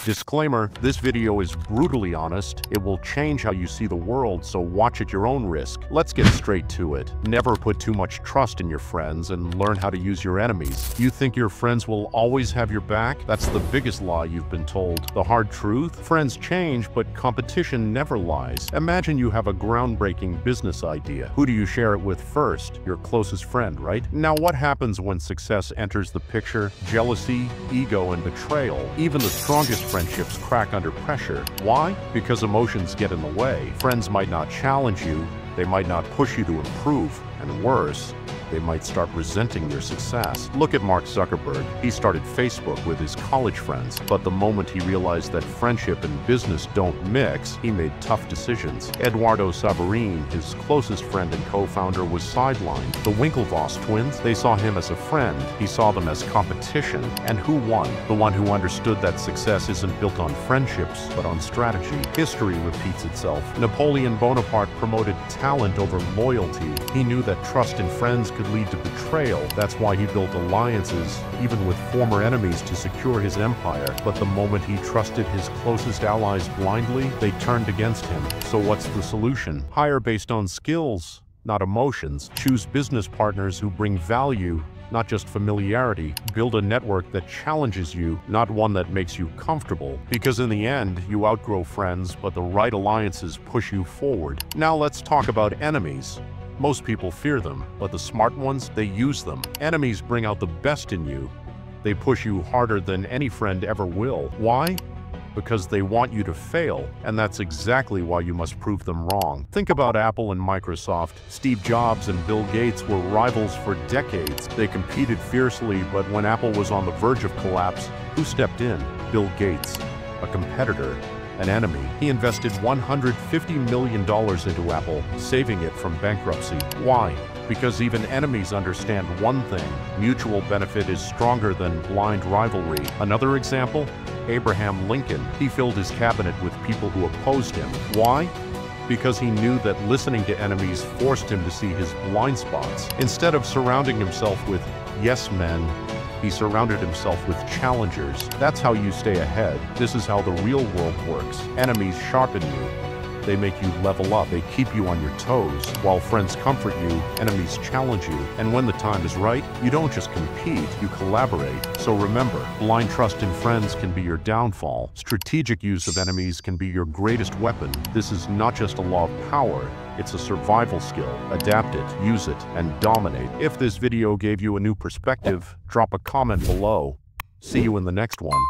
Disclaimer, this video is brutally honest. It will change how you see the world, so watch at your own risk. Let's get straight to it. Never put too much trust in your friends and learn how to use your enemies. You think your friends will always have your back? That's the biggest lie you've been told. The hard truth? Friends change, but competition never lies. Imagine you have a groundbreaking business idea. Who do you share it with first? Your closest friend, right? Now what happens when success enters the picture? Jealousy, ego, and betrayal. Even the strongest friendships crack under pressure. Why? Because emotions get in the way. Friends might not challenge you, they might not push you to improve, and worse, they might start resenting your success. Look at Mark Zuckerberg. He started Facebook with his college friends, but the moment he realized that friendship and business don't mix, he made tough decisions. Eduardo Saverin, his closest friend and co-founder, was sidelined. The Winklevoss twins, they saw him as a friend. He saw them as competition. And who won? The one who understood that success isn't built on friendships, but on strategy. History repeats itself. Napoleon Bonaparte promoted talent over loyalty. He knew that trust in friends could lead to betrayal. That's why he built alliances, even with former enemies, to secure his empire. But the moment he trusted his closest allies blindly, they turned against him. So what's the solution? Hire based on skills, not emotions. Choose business partners who bring value, not just familiarity. Build a network that challenges you, not one that makes you comfortable. Because in the end, you outgrow friends, but the right alliances push you forward. Now let's talk about enemies. Most people fear them, but the smart ones, they use them. Enemies bring out the best in you. They push you harder than any friend ever will. Why? Because they want you to fail, and that's exactly why you must prove them wrong. Think about Apple and Microsoft. Steve Jobs and Bill Gates were rivals for decades. They competed fiercely, but when Apple was on the verge of collapse, who stepped in? Bill Gates, a competitor, an enemy. He invested $150 million into Apple, saving it from bankruptcy. Why? Because even enemies understand one thing: mutual benefit is stronger than blind rivalry. Another example? Abraham Lincoln. He filled his cabinet with people who opposed him. Why? Because he knew that listening to enemies forced him to see his blind spots. Instead of surrounding himself with yes men, he surrounded himself with challengers. That's how you stay ahead. This is how the real world works. Enemies sharpen you. They make you level up. They keep you on your toes. While friends comfort you, enemies challenge you. And when the time is right, you don't just compete, you collaborate. So remember, blind trust in friends can be your downfall. Strategic use of enemies can be your greatest weapon. This is not just a law of power. It's a survival skill. Adapt it, use it, and dominate. If this video gave you a new perspective, drop a comment below. See you in the next one.